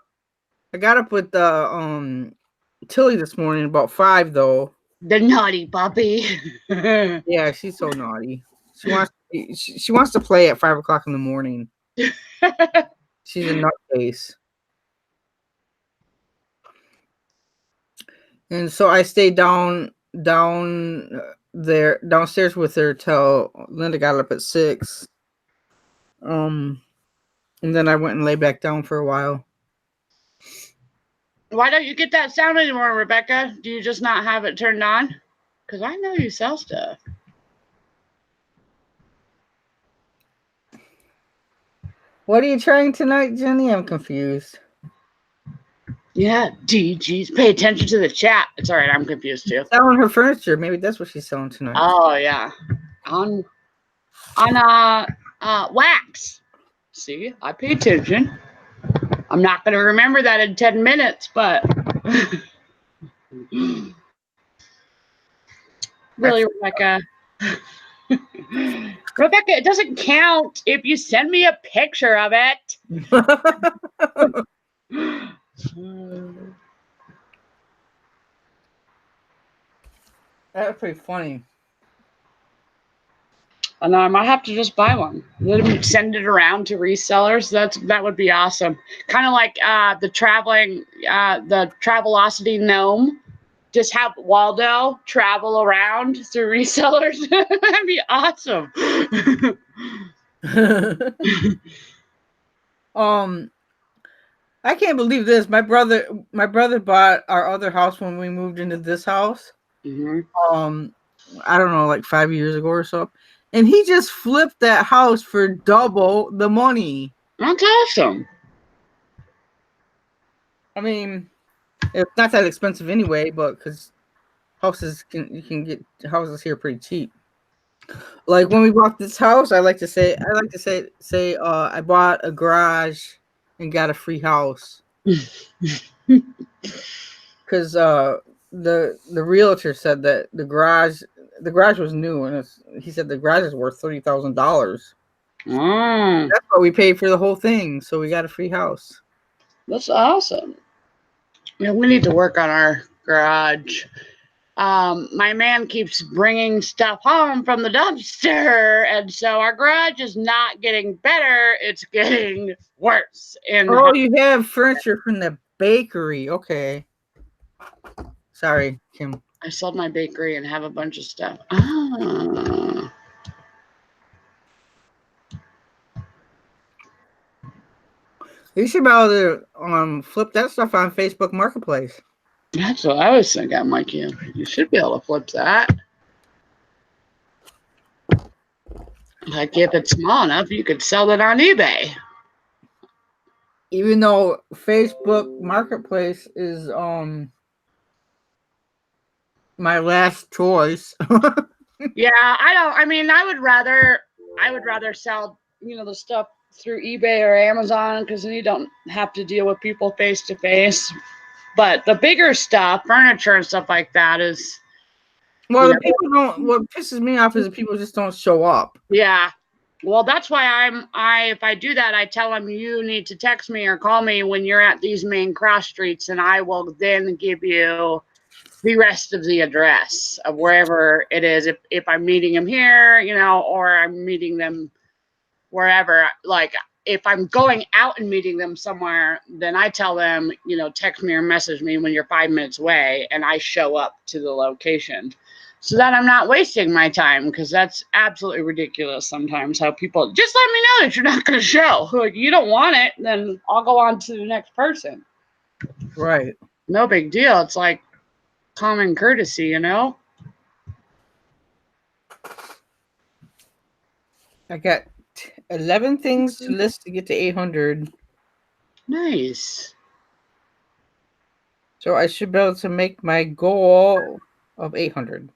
Tilly this morning about 5 though. The naughty puppy. Yeah, she's so naughty. She wants to play at 5 o'clock in the morning. She's a nutcase. And so I stayed downstairs with her till Linda got up at 6. And then I went and lay back down for a while. Why don't you get that sound anymore, Rebecca? Do you just not have it turned on? Because I know you sell stuff. What are you trying tonight, Jenny? I'm confused. Yeah, DGs. Pay attention to the chat. It's all right. I'm confused too. Selling her furniture. Maybe that's what she's selling tonight. Oh yeah, on wax. See, I pay attention. I'm not going to remember that in 10 minutes, but really, Rebecca. Rebecca, it doesn't count if you send me a picture of it. That's pretty funny. And I might have to just buy one. Let them send it around to resellers. That would be awesome. Kind of like the Travelocity gnome. Just have Waldo travel around through resellers. That'd be awesome. I can't believe this. My brother bought our other house when we moved into this house. Mm-hmm. I don't know, like 5 years ago or so. And he just flipped that house for double the money. That's awesome. I mean, it's not that expensive anyway, but because you can get houses here pretty cheap. Like when we bought this house, I like to say I bought a garage and got a free house. Because the realtor said that the garage was new, and he said the garage is worth $30,000. That's what we paid for the whole thing, so we got a free house. That's awesome. Yeah, we need to work on our garage. My man keeps bringing stuff home from the dumpster, and so our garage is not getting better; it's getting worse. You have furniture from the bakery. Okay. Sorry, Kim. I sold my bakery and have a bunch of stuff. Ah. You should be able to flip that stuff on Facebook Marketplace. That's what I was thinking, Mike. You should be able to flip that. Like if it's small enough, you could sell it on eBay. Even though Facebook Marketplace is my last choice. Yeah, I would rather sell, the stuff through eBay or Amazon because then you don't have to deal with people face to face. But the bigger stuff, furniture and stuff like that is, Well, the people don't. What pisses me off is that people just don't show up. yeah. Well, that's why if I do that, I tell them you need to text me or call me when you're at these main cross streets, and I will then give you the rest of the address of wherever it is. If I'm meeting them here, or I'm meeting them wherever, like if I'm going out and meeting them somewhere, then I tell them, text me or message me when you're 5 minutes away, and I show up to the location so that I'm not wasting my time, because that's absolutely ridiculous sometimes how people just let me know that you're not going to show. Like, you don't want it, then I'll go on to the next person. Right. No big deal. It's like common courtesy, I got 11 things to list to get to 800. Nice. So I should be able to make my goal of 800.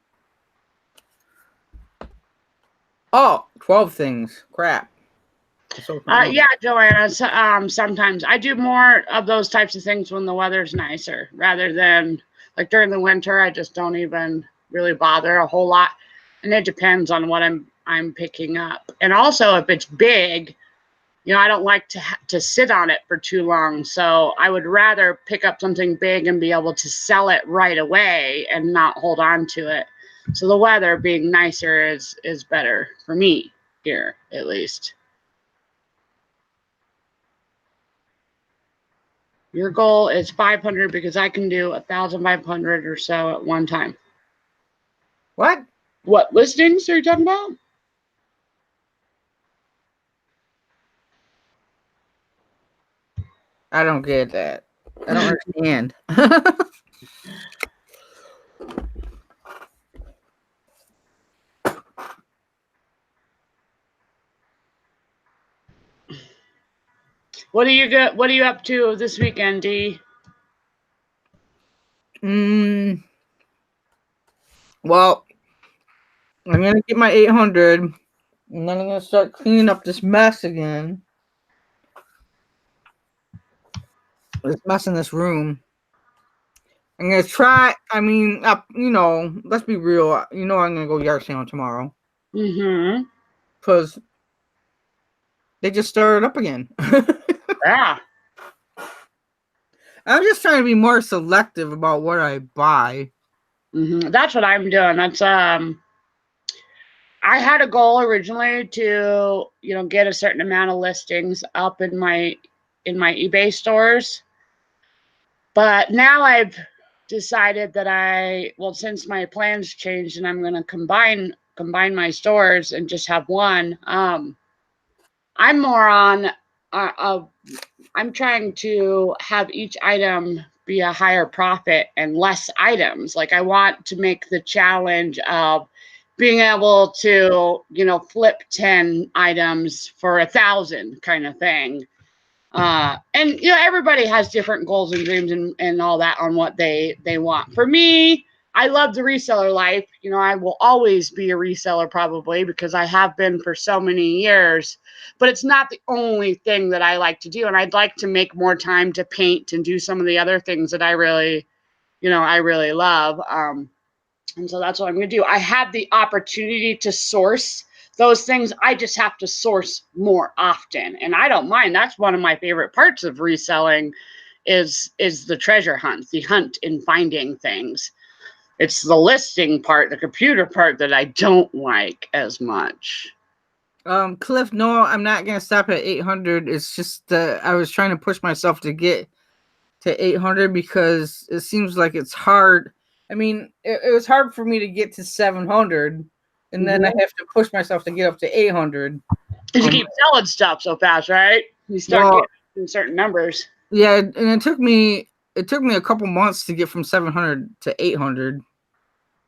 Oh, 12 things. Crap. Yeah, Joanna. Sometimes I do more of those types of things when the weather's nicer, rather than like during the winter. I just don't even really bother a whole lot, and it depends on what I'm picking up. And also, if it's big, I don't like to sit on it for too long. So I would rather pick up something big and be able to sell it right away and not hold on to it. So the weather being nicer is better for me here, at least. Your goal is 500 because I can do 1,500 or so at one time. What? What listings are you talking about? I don't get that. I don't understand. What are you up to this weekend, Dee? Well, I'm gonna get my 800, and then I'm gonna start cleaning up this mess again. This mess in this room. I'm gonna try. I mean, let's be real. I'm gonna go yard sale tomorrow. Mm-hmm. Because they just started up again. Yeah. I'm just trying to be more selective about what I buy. Mm-hmm. That's what I'm doing. That's I had a goal originally to get a certain amount of listings up in my eBay stores, but now I've decided that since my plans changed and I'm going to combine my stores and just have one. I'm more on I'm trying to have each item be a higher profit and less items. Like, I want to make the challenge of being able to, flip 10 items for 1,000 kind of thing. And everybody has different goals and dreams and all that on what they want. For me, I love the reseller life. I will always be a reseller probably because I have been for so many years, but it's not the only thing that I like to do. And I'd like to make more time to paint and do some of the other things that I really love. And so that's what I'm going to do. I have the opportunity to source those things. I just have to source more often. And I don't mind. That's one of my favorite parts of reselling is the treasure hunt, the hunt in finding things. It's the listing part, the computer part that I don't like as much. Cliff, no, I'm not going to stop at 800. It's just I was trying to push myself to get to 800 because it seems like it's hard. I mean, it was hard for me to get to 700, and then I have to push myself to get up to 800. Because you keep selling stuff so fast, right? You start in certain numbers. Yeah, and it took me a couple months to get from 700 to 800.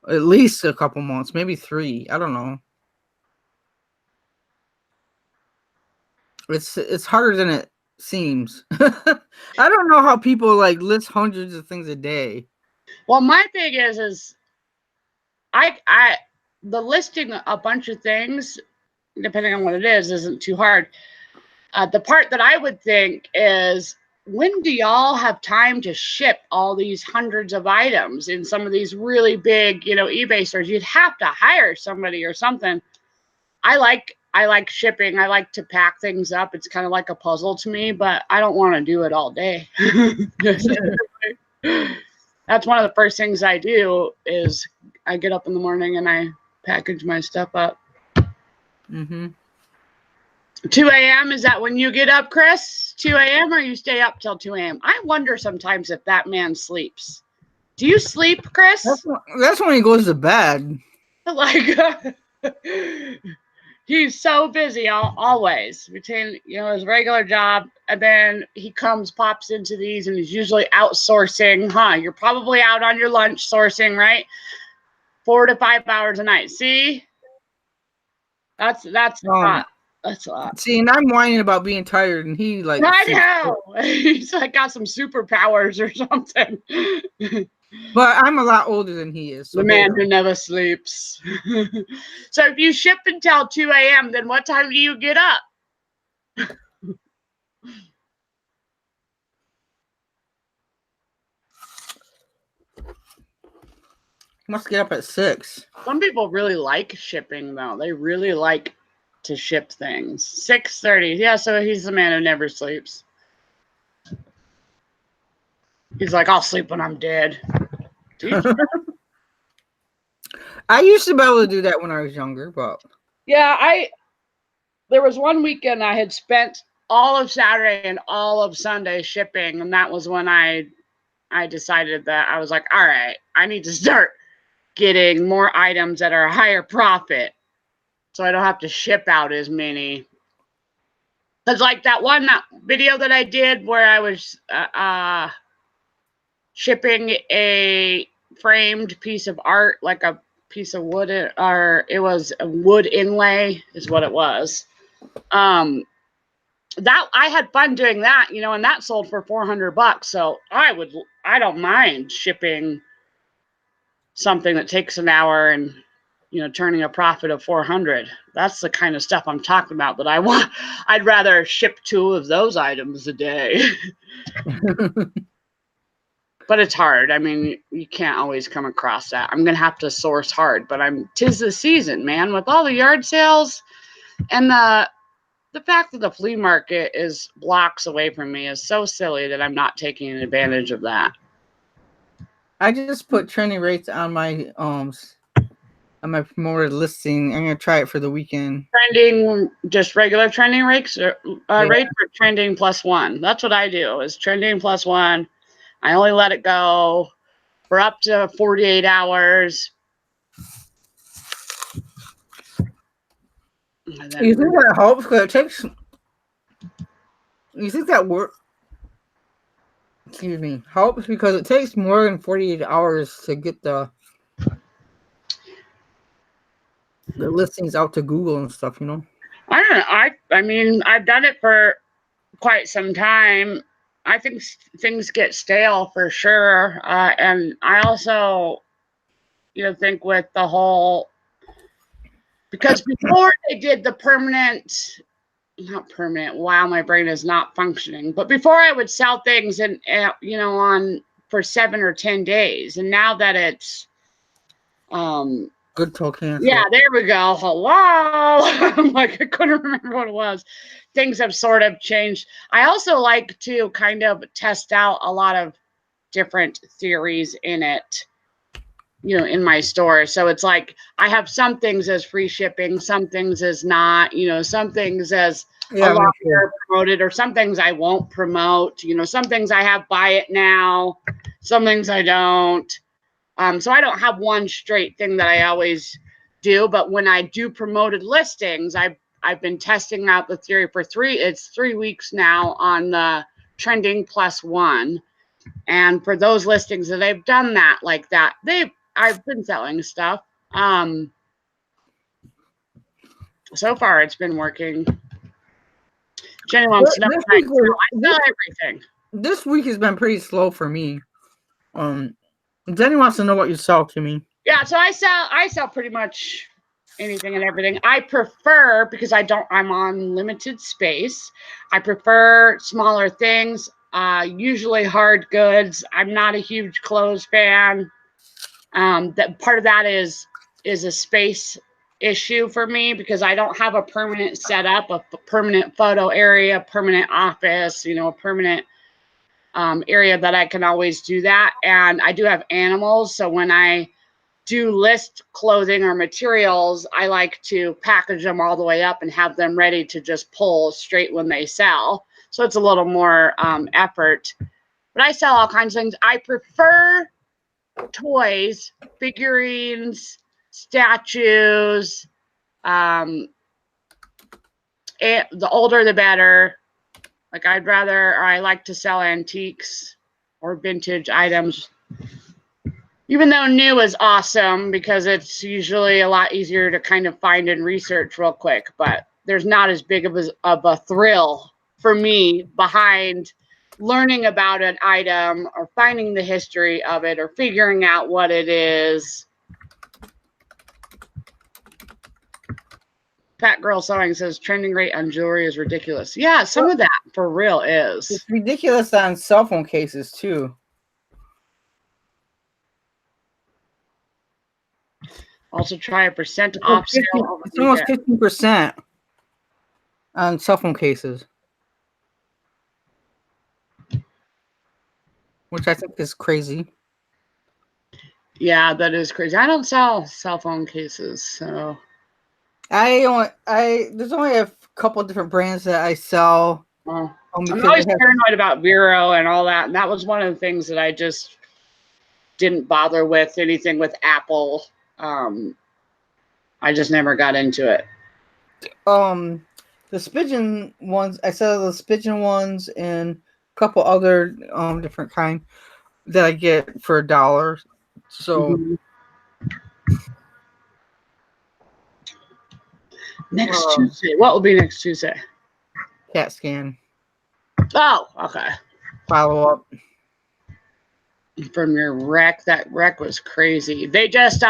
At least a couple months, maybe 3. I don't know. It's harder than it seems. I don't know how people like list hundreds of things a day. Well, my thing is I the listing a bunch of things, depending on what it is, isn't too hard. The part that I would think is, when do y'all have time to ship all these hundreds of items in some of these really big, eBay stores? You'd have to hire somebody or something. I like shipping. I like to pack things up. It's kind of like a puzzle to me, but I don't want to do it all day. That's one of the first things I do is I get up in the morning and I package my stuff up. 2 a.m. is that when you get up, Chris? 2 a.m. or you stay up till 2 a.m.? I wonder sometimes if that man sleeps. Do you sleep, Chris? That's when he goes to bed. Like, he's so busy always between his regular job, and then he pops into these, and he's usually outsourcing. You're probably out on your lunch sourcing, right? 4 to 5 hours a night. See, that's a lot. That's a lot. See, and I'm whining about being tired, and he like. I know. He's like got some superpowers or something. But I'm a lot older than he is. So the man who never sleeps. So if you ship until 2 a.m., then what time do you get up? Must get up at 6. Some people really like shipping, though. They really like to ship things. 6:30. Yeah, so he's the man who never sleeps. He's like, I'll sleep when I'm dead. I used to be able to do that when I was younger, but yeah, there was one weekend I had spent all of Saturday and all of Sunday shipping, and that was when I decided that I was like, all right, I need to start getting more items that are a higher profit, so I don't have to ship out as many. Because like that video that I did where I was shipping a framed piece of art, like a piece of wood, or it was a wood inlay is what it was. That I had fun doing that, and that sold for $400. So I don't mind shipping something that takes an hour and turning a profit of 400. That's the kind of stuff I'm talking about that I want. I'd rather ship 2 of those items a day. But it's hard. I mean, you can't always come across that. I'm going to have to source hard, but 'tis the season, man, with all the yard sales, and the fact that the flea market is blocks away from me is so silly that I'm not taking advantage of that. I just put trending rates on my promoted listing. I'm gonna try it for the weekend. Trending, just regular trending rates, or rate for trending +1. That's what I do. Is trending +1. I only let it go for up to 48 hours. You think that helps? Because it takes. You think that work? Excuse me. Helps because it takes more than 48 hours to get the listings out to Google and stuff. I don't know. I mean, I've done it for quite some time. I think things get stale for sure. And I also, think with the whole, because before they did the not permanent, wow, my brain is not functioning. But before I would sell things and, for 7 or 10 days. And now that it's, good talk cancel. Yeah, there we go. Hello. I'm like, I couldn't remember what it was. Things have sort of changed. I also like to kind of test out a lot of different theories in it, in my store. So it's like I have some things as free shipping, some things as not, some things as a lot more promoted, or some things I won't promote, some things I have buy it now, some things I don't. So I don't have one straight thing that I always do, but when I do promoted listings, I I've been testing out the theory for 3 weeks now on the trending +1. And for those listings that they've done that like that, I've been selling stuff. So far it's been working. Jenny wants to know. I sell everything. This week has been pretty slow for me. Jenny wants to know what you sell to me. Yeah, so I sell pretty much anything and everything. I prefer, because I'm on limited space, I prefer smaller things, usually hard goods. I'm not a huge clothes fan. That part of that is a space issue for me, because I don't have a permanent setup, a permanent photo area, permanent office, a permanent area that I can always do that. And I do have animals, so when I do list clothing or materials, I like to package them all the way up and have them ready to just pull straight when they sell. So it's a little more effort. But I sell all kinds of things. I prefer toys, figurines, statues. The older the better. Like I like to sell antiques or vintage items. Even though new is awesome, because it's usually a lot easier to kind of find and research real quick, but there's not as big of a thrill for me behind learning about an item or finding the history of it or figuring out what it is. Fat Girl Sewing says trending rate on jewelry is ridiculous. Yeah, some of that for real is. It's ridiculous on cell phone cases too. Also try a % off sale. It's almost 15% on cell phone cases, which I think is crazy. Yeah, that is crazy. I don't sell cell phone cases, so there's only a couple different brands that I sell. I'm always paranoid about Vero and all that, and that was one of the things that I just didn't bother with. Anything with Apple, I just never got into it. The Spigeon ones, I sell the Spigeon ones and a couple other different kind that I get for $1. So next Tuesday, what will be next Tuesday? CAT scan. Oh, okay. Follow up from your wreck. That wreck was crazy. They just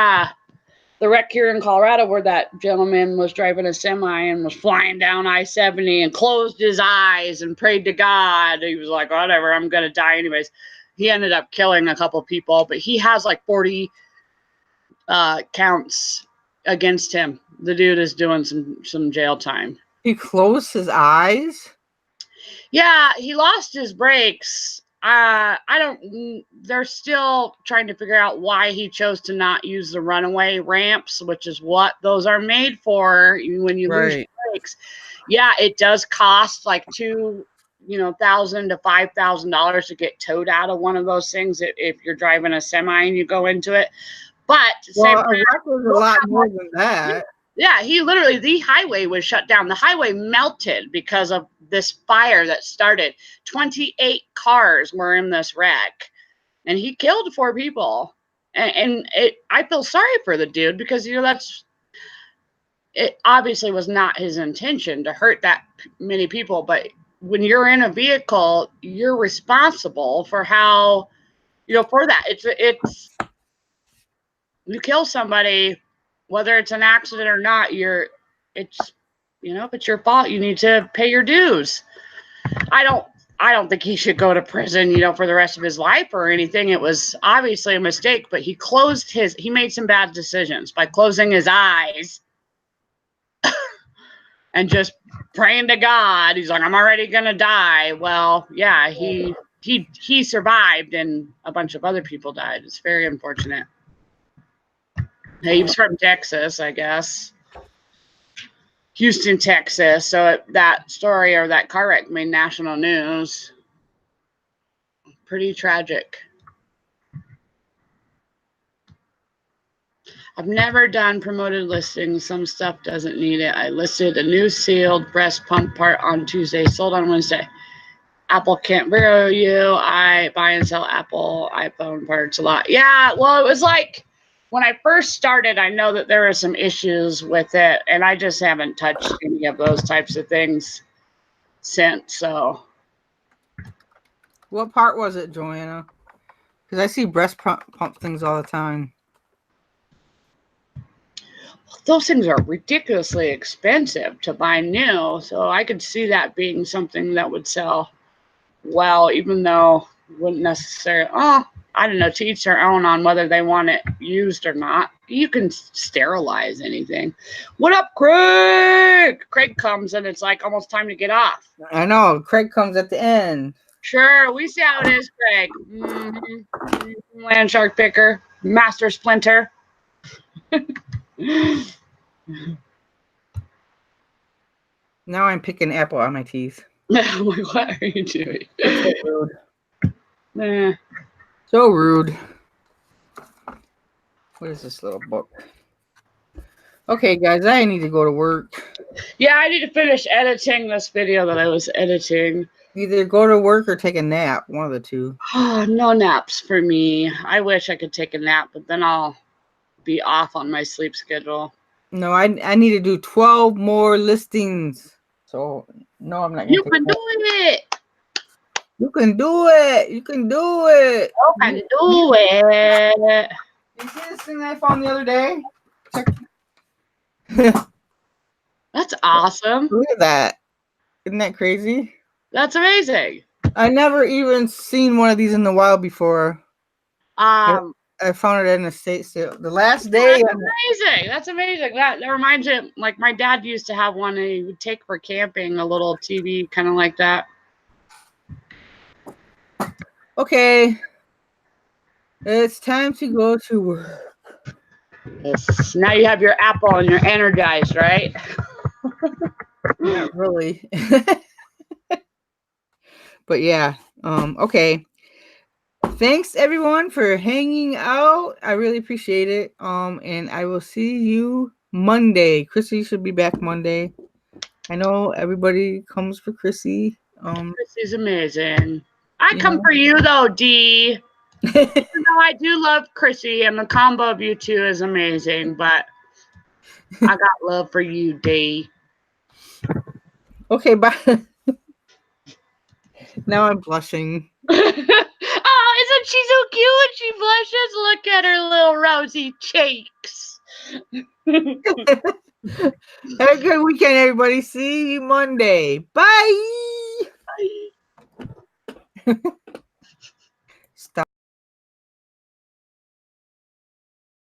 the wreck here in Colorado, where that gentleman was driving a semi and was flying down I-70 and closed his eyes and prayed to God. He was like, whatever, I'm gonna die anyways. He ended up killing a couple people, but he has like 40 counts against him. The dude is doing some jail time. He closed his eyes? Yeah, he lost his brakes. They're still trying to figure out why he chose to not use the runaway ramps, which is what those are made for when you lose your brakes. Yeah, it does cost like $2,000 to $5,000 to get towed out of one of those things if you're driving a semi and you go into it. But a wreck was a lot more than that. Yeah, the highway was shut down. The highway melted because of this fire that started. 28 cars were in this wreck, and he killed 4 people. I feel sorry for the dude, because it obviously was not his intention to hurt that many people. But when you're in a vehicle, you're responsible for how, for that. It's you kill somebody, whether it's an accident or not, if it's your fault, you need to pay your dues. I don't think he should go to prison, for the rest of his life or anything. It was obviously a mistake, but he made some bad decisions by closing his eyes and just praying to God. He's like, I'm already gonna die. Well, yeah, he survived, and a bunch of other people died. It's very unfortunate. He was from Texas, I guess. Houston, Texas. So that story, or that car wreck, made national news. Pretty tragic. I've never done promoted listings. Some stuff doesn't need it. I listed a new sealed breast pump part on Tuesday, sold on Wednesday. Apple can't borrow you. I buy and sell Apple iPhone parts a lot. Yeah, well, it was like when I first started, I know that there were some issues with it, and I just haven't touched any of those types of things since. So, What part was it, Joanna? Because I see breast pump things all the time. those things are ridiculously expensive to buy new. So I could see that being something that would sell well, even though wouldn't necessarily, I don't know, to each their own on whether they want it used or not. You can sterilize anything. What up, Craig? Craig comes and it's like almost time to get off. I know. Craig comes at the end. Sure, we see how it is, Craig. Land shark picker, master splinter. Now I'm picking apple on my teeth. What are you doing? So rude. Eh. So rude. What is this little book? Okay, guys, I need to go to work. Yeah, I need to finish editing this video that I was editing. Either go to work or take a nap. One of the two. Oh, no naps for me. I wish I could take a nap, but then I'll be off on my sleep schedule. No, I need to do 12 more listings. So, no, I'm not going to You can do it. You can do it. You can do it. You can do it. You see this thing I found the other day? Check. That's awesome. Look at that. Isn't that crazy? That's amazing. I never even seen one of these in the wild before. I found it in a estate sale. The last day. That's amazing. That's amazing. That reminds me, like my dad used to have one and he would take for camping, a little TV kind of like that. Okay. It's time to go to work. Yes. Now you have your apple and you're energized, right? Not really. But yeah. Okay. Thanks everyone for hanging out. I really appreciate it. And I will see you Monday. Chrissy should be back Monday. I know everybody comes for Chrissy. Chrissy's amazing. I come for you though, D. Even though I do love Chrissy and the combo of you two is amazing, but I got love for you, D. Okay, bye. Now I'm blushing. Oh, isn't she so cute when she blushes? Look at her little rosy cheeks. Have a good weekend, everybody. See you Monday. Bye. Bye.